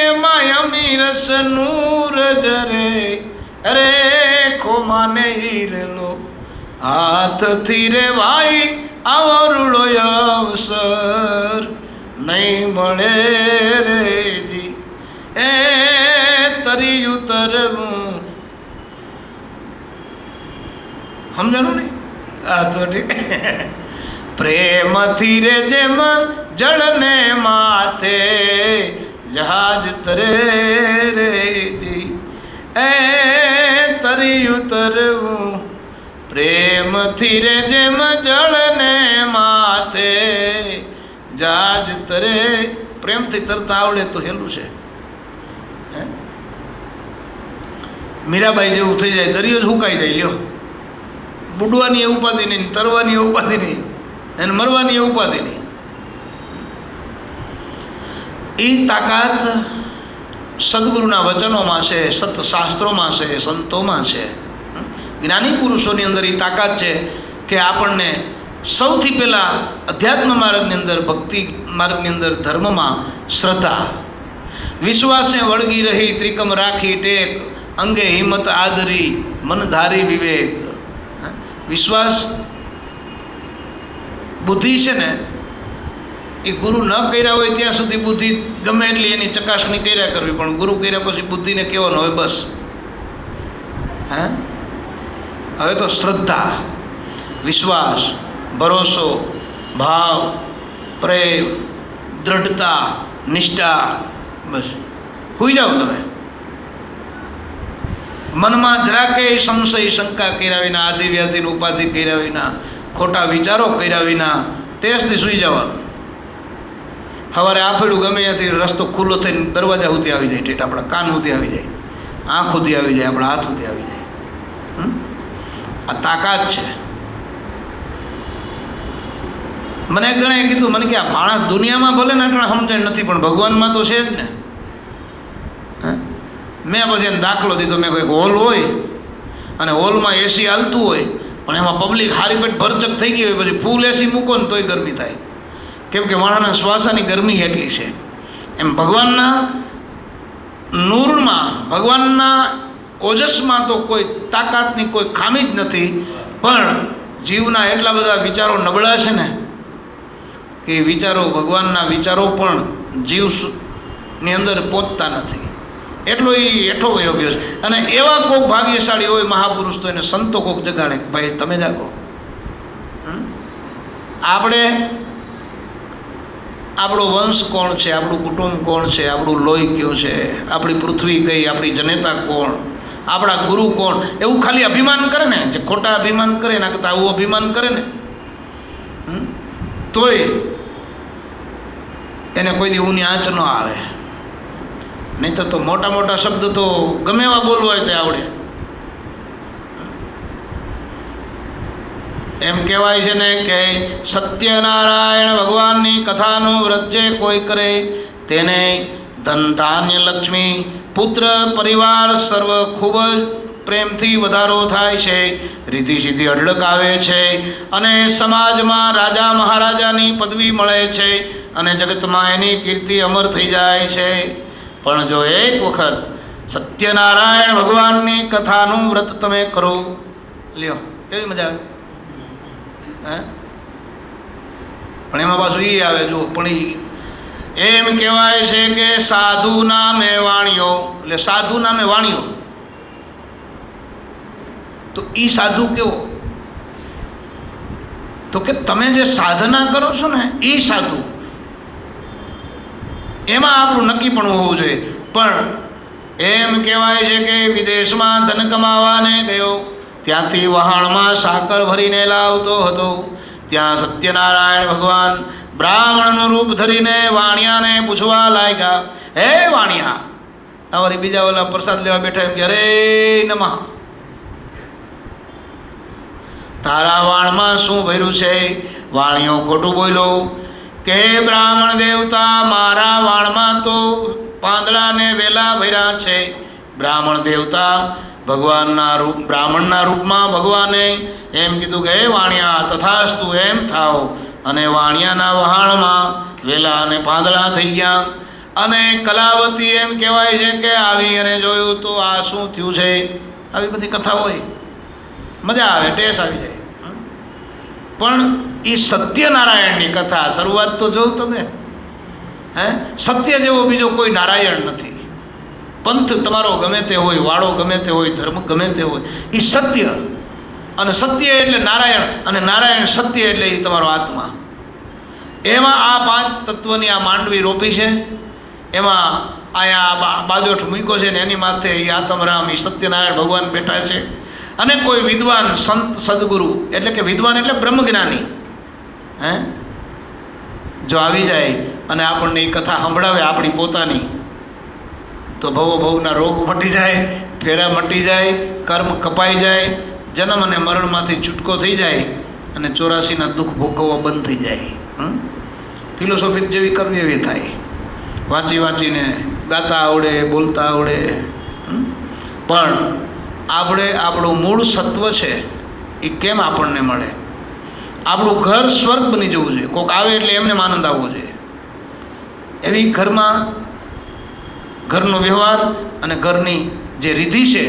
એમાં અમીરસ નૂર જરે. અરે ખોમાને હીરલો હાથથી રે વાઈ આવો રૂડો અવસર નહીં મળે રે જી. એ તરી ઉતરવું સમજાણું ને? આ તો ઠીક. પ્રેમથી રે જેમ જળને માથે જહાજ તરે રે જી. એ તરી ઉતરવું પ્રેમથી રે જેમ જળને માથે જહાજ તરે. પ્રેમથી તરતા આવડે તો હેલું છે. મીરાબાઈ જેવું થઈ જાય, દરિયો જ હુકાઈ જાય. લ્યો, બુડવાની એ ઉપાધિ નહીં, તરવાની એ ઉપાધિ નહીં, અને મરવાની એ ઉપાધિ નહીં. એ તાકાત સદગુરુના વચનોમાં છે, સતશાસ્ત્રોમાં છે, સંતોમાં છે. જ્ઞાની પુરુષોની અંદર એ તાકાત છે કે આપણને સૌથી પહેલાં અધ્યાત્મ માર્ગની અંદર, ભક્તિ માર્ગની અંદર, ધર્મમાં શ્રદ્ધા, વિશ્વાસે વળગી રહી, ત્રિકમ રાખી ટેક, અંગે હિંમત આદરી, મન ધારી વિવેક. વિશ્વાસ બુદ્ધિ છે ને એ ગુરુ ન કર્યા હોય ત્યાં સુધી બુદ્ધિ ગમે એટલી એની ચકાસણી કર્યા કરવી, પણ ગુરુ કર્યા પછી બુદ્ધિને કહેવાનું હવે બસ. હે હવે તો શ્રદ્ધા, વિશ્વાસ, ભરોસો, ભાવ, પ્રેમ, દ્રઢતા, નિષ્ઠા, બસ હોઈ જાઓ તમે. મનમાં જરાકે સંશય શંકા કર્યા વિના, આદિ વ્યાધિ ઉપાધિ કર્યા વિના, ખોટા વિચારો કર્યા વિના ટેસ્ટથી સૂઈ જવાનું. સવારે આફેડું ગમે ત્યાંથી રસ્તો ખુલ્લો થઈને દરવાજા સુધી આવી જાય, ઠેઠ આપણા કાન સુધી આવી જાય, આંખ સુધી આવી જાય, આપણા હાથ સુધી આવી જાય. આ તાકાત છે. મને એક જણાએ કીધું, મને કે આ માણસ દુનિયામાં ભલે ને આટલા સમજણ નથી પણ ભગવાનમાં તો છે જ ને. મેં પછી એને દાખલો દીધો. મેં કોઈ હોલ હોય અને હોલમાં એસી હાલતું હોય પણ એમાં પબ્લિક હારી પેટ ભરચક થઈ ગઈ હોય, પછી ફૂલ એસી મૂકો ને તોય ગરમી થાય, કેમ કે માણસના શ્વાસાની ગરમી એટલી છે. એમ ભગવાનના નૂરમાં, ભગવાનના ઓજસમાં તો કોઈ તાકાતની કોઈ ખામી જ નથી, પણ જીવના એટલા બધા વિચારો નબળા છે ને કે વિચારો, ભગવાનના વિચારો પણ જીવની અંદર પહોંચતા નથી. એટલો એ એઠો વયો ગયો છે. અને એવા કોઈક ભાગ્યશાળી હોય મહાપુરુષ તો એને સંતો કોઈક જગાડે, ભાઈ તમે જાગો. આપણે આપણો વંશ કોણ છે, આપણું કુટુંબ કોણ છે, આપણું લોહી કયું છે, આપણી પૃથ્વી કઈ, આપણી જનેતા કોણ, આપણા ગુરુ કોણ, એવું ખાલી અભિમાન કરે ને, જે ખોટા અભિમાન કરે એના કરતાં આવું અભિમાન કરે ને તોય એને કોઈ દી ઊની આંચ ન આવે. નહીં તો મોટા મોટા શબ્દ તો ગમે એવા બોલવા હોય તો આવડે. એમ કહેવાય છે ને કે સત્યનારાયણ ભગવાનની કથાનું વ્રત જે કોઈ કરે તેને ધન ધાન્ય લક્ષ્મી પુત્ર પરિવાર સર્વ ખૂબ જ પ્રેમથી વધારો થાય છે, રીતિ સિદ્ધિ અઢળક આવે છે, અને સમાજમાં રાજા મહારાજાની પદવી મળે છે, અને જગતમાં એની કીર્તિ અમર થઈ જાય છે. પણ જો એક વખત સત્યનારાયણ ભગવાનની કથાનું વ્રત તમે કરો, લ્યો કેવી મજા આવે. પણ એમાં પાછું એ આવે જો, પણ એમ કહેવાય છે કે સાધુ નામે વાણીઓ, એટલે સાધુ નામે વાણીઓ, તો એ સાધુ કેવો? તો કે તમે જે સાધના કરો છો ને એ સાધુ, એમાં આપણું નક્કી પણ હોવું જોઈએ. પણ એમ કહેવાય છે કે વિદેશમાં ધન કમાવાને ગયો, ત્યાંથી વહાણમાં સાકર ભરીને લાવતો હતો. ત્યાં સત્યનારાયણ ભગવાન બ્રાહ્મણનું રૂપ ધરીને વાણિયાને પૂછવા લાગ્યા, હે વાણિયા, અમારી બીજા ઓલા પ્રસાદ લેવા બેઠા એમ કે અરે નમઃ, તારા વાણમાં શું ભર્યું છે? વાણિયો ખોટું બોલ્યો કે બ્રાહ્મણ દેવતા, મારા વાણમાં તો પાંદડા ને વેલા ભર્યા છે. બ્રાહ્મણ દેવતા ભગવાનના રૂપ, બ્રાહ્મણના રૂપમાં ભગવાને એમ કીધું કે હે વાણિયા, તથાસ્તુ, એમ થાવ. અને વાણિયાના વહાણમાં વેલા અને પાંદડા થઈ ગયા. અને કલાવતી એમ કહેવાય છે કે આવી અને જોયું તો આ શું થયું છે. આવી બધી કથા હોય, મજા આવે, ટેસ આવી જાય. પણ એ સત્યનારાયણની કથા શરૂઆત તો જોઉં તમે, સત્ય જેવો બીજો કોઈ નારાયણ નથી. પંથ તમારો ગમે તે હોય, વાળો ગમે તે હોય, ધર્મ ગમે તે હોય, એ સત્ય. અને સત્ય એટલે નારાયણ, અને નારાયણ સત્ય એટલે એ તમારો આત્મા. એમાં આ પાંચ તત્વની આ માંડવી રોપી છે. એમાં અહીંયા બાજોઠ મૂક્યો છે ને એની માથે એ આત્મરામ, એ સત્યનારાયણ ભગવાન બેઠા છે. અને કોઈ વિદ્વાન સંત સદગુરુ, એટલે કે વિદ્વાન એટલે બ્રહ્મજ્ઞાની, જો આવી જાય અને આપણને એ કથા સંભળાવે આપણી પોતાની, તો ભવો ભવના રોગ મટી જાય, ફેરા મટી જાય, કર્મ કપાઈ જાય, જન્મ અને મરણમાંથી છૂટકો થઈ જાય, અને 84ના દુઃખ ભોગવવા બંધ થઈ જાય. ફિલોસોફી જેવી કરવી એવી થાય. વાંચી વાંચીને ગાતા આવડે, બોલતા આવડે, પણ આપણે આપણું મૂળ સત્વ છે એ કેમ આપણને મળે? આપણું ઘર સ્વર્ગ બની જવું જોઈએ. કોઈક આવે એટલે એમને આનંદ આવવો જોઈએ. એવી ઘરમાં ઘરનો વ્યવહાર અને ઘરની જે રીધિ છે,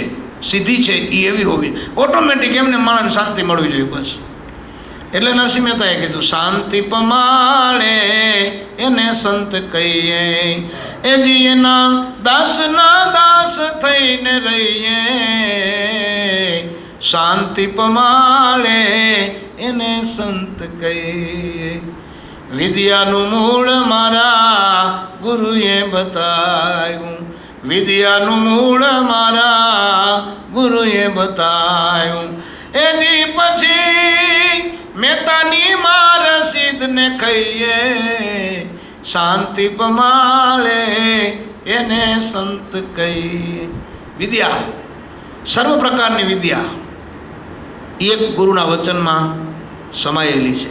સિદ્ધિ છે, એ એવી હોવી, ઓટોમેટિક એમને માણસને શાંતિ મળવી જોઈએ. બસ એટલે નરસિંહ મહેતાએ કીધું, શાંતિ પમાડે એને સંત કહીએ, એ જી એના દાસના દાસ થઈને રહીએ. શાંતિ પમાડે એને સંત કહીએ. વિદ્યાનું મૂળ મારા ગુરુએ બતાવ્યું, વિદ્યાનું મૂળ મારા ગુરુએ બતાવ્યું. એની પછી મહેતાની માર સિદ્ધને કહીએ, શાંતિ પમાડે એને સંત કહીએ. વિદ્યા, સર્વ પ્રકારની વિદ્યા એક ગુરુના વચનમાં સમાયેલી છે.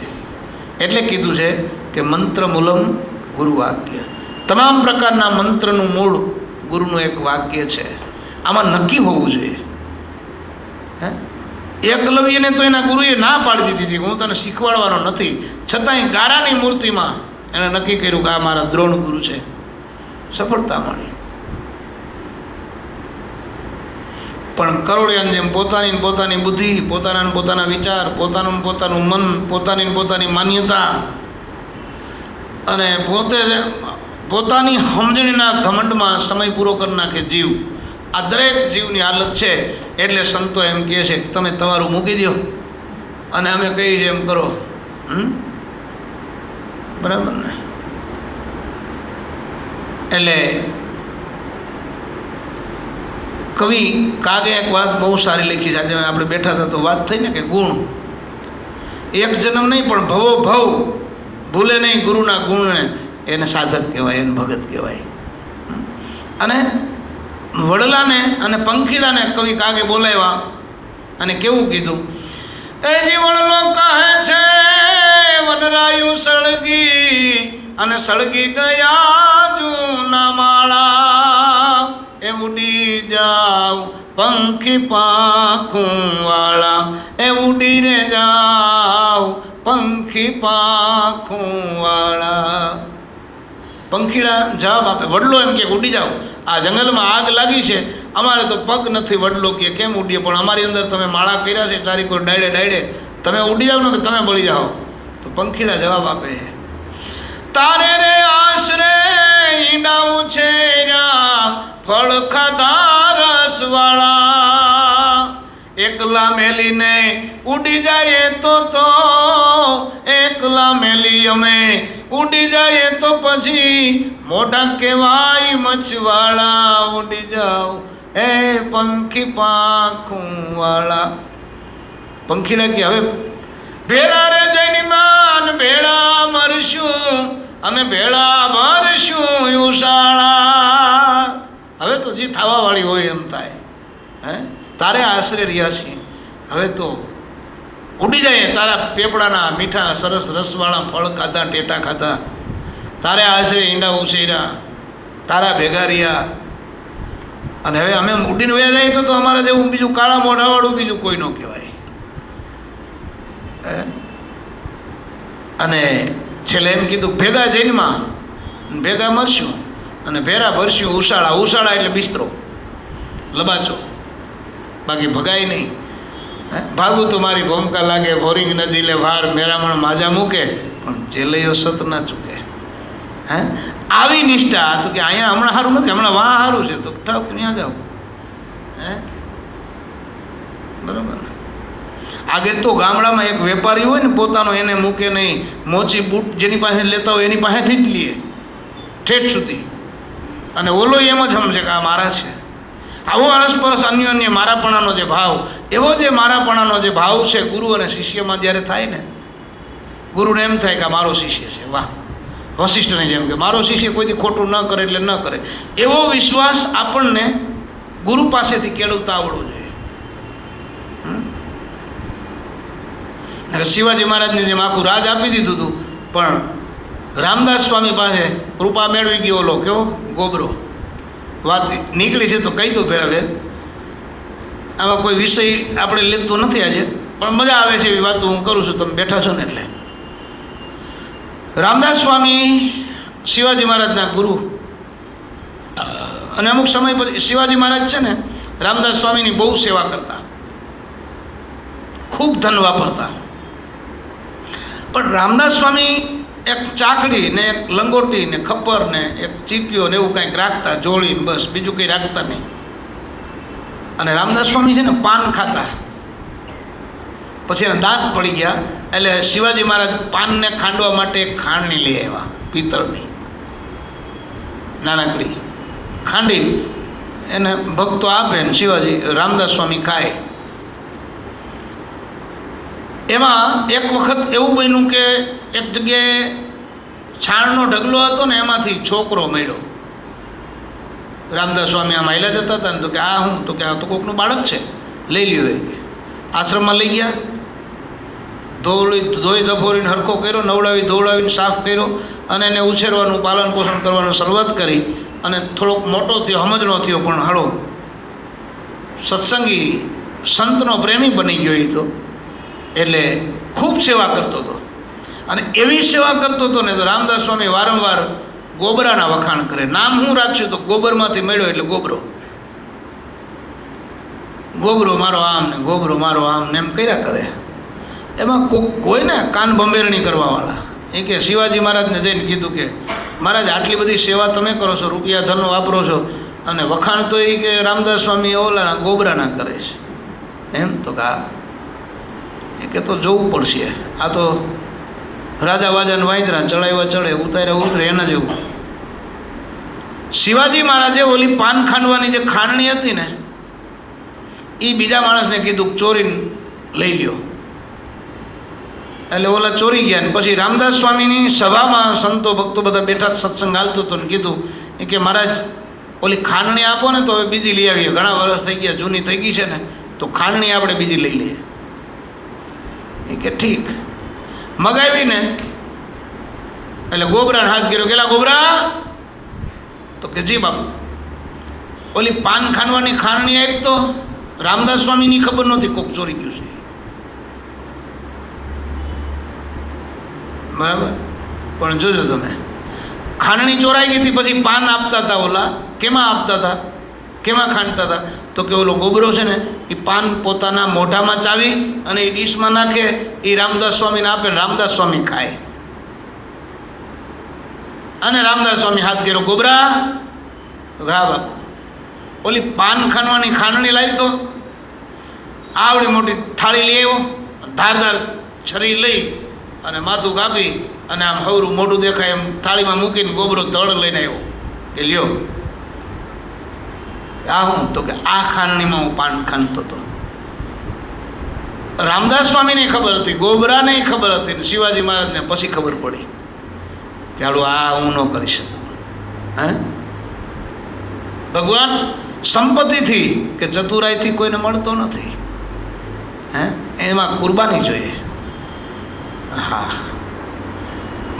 એટલે કીધું છે કે મંત્ર મૂલમ ગુરુ વાક્ય. તમામ પ્રકારના મંત્રનું મૂળ ગુરુનું એક વાક્ય છે. આમાં નક્કી હોવું જોઈએ. એકલવ્યને તો એના ગુરુએ ના પાડી દીધી હતી, હું તને શીખવાડવાનો નથી, છતાંય ગારાની મૂર્તિમાં એને નક્કી કર્યું કે આ મારા દ્રોણ ગુરુ છે. સફળતા મળી. પણ કરોડિયાની જેમ પોતાની પોતાની બુદ્ધિ, પોતાના પોતાના વિચાર, પોતાનું પોતાનું મન, પોતાની પોતાની માન્યતા અને પોતાની સમજણીના ઘમંડમાં સમય પૂરો કરી નાખે જીવ. આ દરેક જીવની હાલત છે. એટલે સંતો એમ કહે છે કે તમે તમારું મૂકી દો અને અમે કહીએ છીએ એમ કરો. બરાબર ને? એટલે કવિ કાગે એક વાત બહુ સારી લખી છે. આજે આપણે બેઠા હતા તો વાત થઈ ને કે ગુણ એક જન્મ નહીં પણ ભવો ભવ ભૂલે નહીં ગુરુના ગુણને, એને સાધક કહેવાય, એને ભગત કહેવાય. અને વડલાને અને પંખીડાને કવિ કાગે બોલાવ્યા અને કેવું કીધું, એ જી વડલો કહે છે વનરાયું સળગી અને સળગી ગયા જૂના માળા, એ ઉડી જાવ પંખી પાંખું વાળા, એ ઉડી રે જાવ પંખી પાંખું વાળા. પંખીડા જવાબ આપે. વડલો એમ કે ઉડી જાઓ, આ જંગલમાં આગ લાગી છે, અમારે તો પગ નથી. વડલો કે કેમ ઉડીએ? પણ અમારી અંદર તમે માળા કર્યા છે ચારી કોઈ ડાયડે ડાયડે, તમે ઉડી જાઓ ને કે તમે બળી જાઓ? તો પંખીડા જવાબ આપે, તારે રે આશરે ઈંડા ઉછેર્યા ફળ ખાધા રસવાળા, એકલા મેલીને ઉડી જાય તો એકલા મેલી અમે ઉડી જાય તો પછી મોઢા કહેવાય મચવાળા. ઉડી જાઓ એ પંખી પાંખું વાળા. પંખીડા કે હવે ભેળા રે જૈની માન ભેળા મરશું અને ભેળા ભરશું ઉષાળા. હવે તો જે થવા વાળી હોય એમ થાય. તારે આશરે રહ્યા છીએ, હવે તો ઉડી જાય. તારા પેપડાના મીઠા સરસ રસવાળા ફળ ખાધા, ટેટા ખાધા, તારે આશરે ઈંડા ઉછેર્યા, તારા ભેગા રહ્યા, અને હવે અમે ઉડીને વયા જાય તો અમારા જેવું બીજું કાળા મોઢાવાળું બીજું કોઈ ન કહેવાય. અને છેલ્લે એમ કીધું ભેગા જૈનમાં ભેગા મરશું અને ભેરા ભરશું ઉષાળા. ઉષાળા એટલે બિસ્તરો, લબાચો, બાકી ભગાય નહીં. ભાગું તો મારી ભૂમિકા લાગે, ભોરિંગ નદી લે ભાર, મેરામણ માજા મૂકે પણ જેલૈયો સત ના ચૂકે. આવી નિષ્ઠા તો કે અહીંયા હમણાં સારું નથી, હમણાં વાહ સારું છે તો ઠપ ત્યાં જાઓ. બરાબર. આગળ તો ગામડામાં એક વેપારી હોય ને પોતાનો, એને મૂકે નહીં, મોચી બૂટ જેની પાસે લેતા હોય એની પાસેથી જ લઈએ ઠેઠ સુધી, અને ઓલો એમ જ સમજે કે આ મારા છે. આવો અરસપરસ અન્યોન્ય મારાપણાનો જે ભાવ, એવો જે મારાપણાનો જે ભાવ છે ગુરુ અને શિષ્યમાં જ્યારે થાય ને, ગુરુને એમ થાય કે આ મારો શિષ્ય છે. વાહ! વશિષ્ઠને જેમ કે મારો શિષ્ય કોઈથી ખોટું ન કરે એટલે ન કરે, એવો વિશ્વાસ આપણને ગુરુ પાસેથી કેળવતા આવડવો જોઈએ. શિવાજી મહારાજને જેમ આખું રાજ આપી દીધું હતું, પણ રામદાસ સ્વામી પાસે કૃપા મેળવી ગયો ઓલો કેવો ગોબરો. વાત નીકળી છે તો કહી દો પહેલાં. આમાં કોઈ વિષય આપણે લેતો નથી આજે, પણ મજા આવે છે એવી વાતો હું કરું છું, તમે બેઠા છો ને એટલે. રામદાસ સ્વામી શિવાજી મહારાજના ગુરુ, અને અમુક સમય પછી શિવાજી મહારાજ છે ને રામદાસ સ્વામીની બહુ સેવા કરતા, ખૂબ ધન વાપરતા. પણ રામદાસ સ્વામી એક ચાકડી ને એક લંગોટી ને ખપ્પર ને એક ચીપિયો ને એવું કંઈક રાખતા, જોડી, બસ બીજું કંઈ રાખતા નહીં. અને રામદાસ સ્વામી છે ને પાન ખાતા, પછી એના દાંત પડી ગયા, એટલે શિવાજી મહારાજ પાનને ખાંડવા માટે એક ખાંડણી લઈ આવ્યા, પિત્તળની નાનકડી ખાંડી, એને ભક્તો આપે ને શિવાજી રામદાસ સ્વામી ખાય. એમાં એક વખત એવું બન્યું કે એક જગ્યાએ છાણનો ઢગલો હતો ને એમાંથી છોકરો મળ્યો. રામદાસ સ્વામી આમ હાલ્યા જતા હતા ને તો કે આ હું, તો કે આ તો કોકનું બાળક છે, લઈ લ્યો. એ આશ્રમમાં લઈ ગયા, ધોઈ ધફોરીને હરખો કર્યો, નવડાવી ધોવડાવીને સાફ કર્યો, અને એને ઉછેરવાનું, પાલન પોષણ કરવાનું શરૂઆત કરી. અને થોડોક મોટો થયો, સમજનો થયો, પણ હાલો સત્સંગી સંતનો પ્રેમી બની ગયો એ તો. એટલે ખૂબ સેવા કરતો હતો, અને એવી સેવા કરતો હતો ને તો રામદાસ સ્વામી વારંવાર ગોબરાના વખાણ કરે. નામ હું રાખ્યું તો ગોબરમાંથી મળ્યો એટલે ગોબરો. ગોબરો મારો આમ ને ગોબરો મારો આમ ને એમ કર્યા કરે. એમાં કોઈ ને કાન બંબેરણી કરવાવાળા એ કે શિવાજી મહારાજને જઈને કીધું કે મહારાજ આટલી બધી સેવા તમે કરો છો, રૂપિયા ધન વાપરો છો, અને વખાણ તો એ કે રામદાસ સ્વામી ઓલાના ગોબરાના કરે છે એમ. તો કે એ કે તો જોવું પડશે, આ તો રાજા વાજાને વાંદરા ચડાવ્યા ચડે, ઉતાર્યા ઉતરે એના જેવું. શિવાજી મહારાજે ઓલી પાન ખાંડવાની જે ખાંડણી હતી ને એ બીજા માણસને કીધું ચોરીને લઈ લ્યો. એટલે ઓલા ચોરી ગયા. ને પછી રામદાસ સ્વામીની સભામાં સંતો ભક્તો બધા બેઠા સત્સંગ હાલતો હતો ને કીધું એ કે મહારાજ ઓલી ખાંડણી આપો ને તો હવે બીજી લઈ આવીએ, ઘણા વર્ષ થઈ ગયા, જૂની થઈ ગઈ છે ને, તો ખાંડણી આપણે બીજી લઈ લઈએ. એ કે ઠીક. મગાવીને એટલે ગોબરાને હાથ કર્યો, કેલા ગોબરા? તો કે જી બાપુ. ઓલી પાન ખાંડવાની ખાંડણી આવી તો રામદાસ સ્વામીની ખબર નહોતી કોક ચોરી ગયું છે, બરાબર? પણ જોજો તમે, ખાંડણી ચોરાઈ ગઈ હતી, પછી પાન આપતા હતા. ઓલા કેમાં આપતા હતા, કેમાં ખાંડતા હતા? તો કે ઓલો ગોબરો છે ને એ પાન પોતાના મોઢામાં ચાવી અને એ ડીશમાં નાખે, એ રામદાસ સ્વામીને આપે, રામદાસ સ્વામી ખાય. અને રામદાસ સ્વામી હાથ કર્યો, ગોબરા? તો હા બાપુ. ઓલી પાન ખાંડવાની ખાંડણી લાવી તો આવડી મોટી થાળી લઈ આવ્યો, ધારદાર છરી લઈ અને માથું કાપી અને આમ હવરું મોઢું દેખાય એમ થાળીમાં મૂકીને ગોબરો તળ લઈને આવ્યો. એ લ્યો. આ હું? તો કે આ ખાંડણીમાં હું પાન ખાંડતો હતો. રામદાસ સ્વામીને ખબર હતી, ગોબરાને ખબર હતી, ને શિવાજી મહારાજને પછી ખબર પડી કે હાલું આ હું ન કરી શકું. હે ભગવાન સંપત્તિથી કે ચતુરાઈથી કોઈને મળતો નથી. હે એમાં કુરબાની જોઈએ. હા,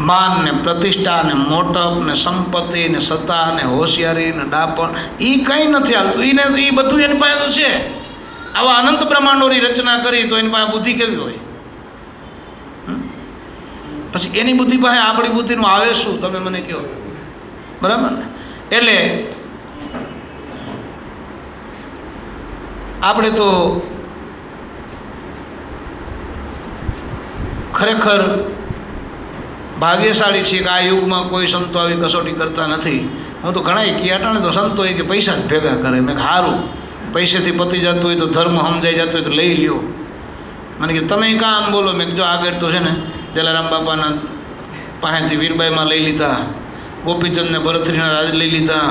માન ને પ્રતિષ્ઠા ને મોટપ ને સંપત્તિ ને સત્તા ને હોશિયારી ને ડાપણ એ કંઈ નથી હાલતું. એને એ બધું એની પાસે તો છે. આવા અનંત બ્રહ્માંડોની રચના કરી તો એની પાસે બુદ્ધિ કેવી હોય? પછી એની બુદ્ધિ પાસે આપણી બુદ્ધિનું આવે શું? તમે મને કહો, બરાબર ને? એટલે આપણે તો ખરેખર ભાગ્યશાળી છીએ કે આ યુગમાં કોઈ સંતો આવી કસોટી કરતા નથી. હું તો ઘણા કિયાટાને તો સંતો એ કે પૈસા જ ભેગા કરે. મેં સારું, પૈસેથી પતી જતું હોય તો ધર્મ સમજાઈ જતો હોય તો લઈ લ્યો. મને કે તમે કાં આમ બોલો? મેં જો આગળ તો છે ને જલારામ બાપાના પાસેથી વીરબાઈમાં લઈ લીધા, ગોપીચંદને ભરતરીના રાજ લઈ લીધા,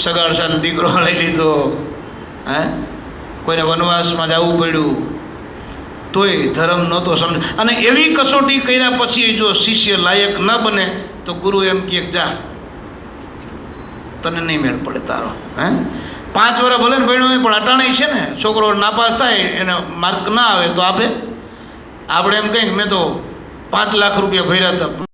સગાડસાનો દીકરો લઈ લીધો, હે કોઈને વનવાસમાં જવું પડ્યું તોય ધર્મ નહોતો સમજ. અને એવી કસોટી કર્યા પછી જો શિષ્ય લાયક ન બને તો ગુરુ એમ કહે જા, તને નહીં મેળ પડે તારો. હે 5 વર્ષ ભલે ને ભણ્યો હોય પણ અટાણે છે ને છોકરો નાપાસ થાય, એને માર્ક ના આવે તો આપે. આપણે એમ કહીએ મેં તો 5 લાખ રૂપિયા ભર્યા હતા,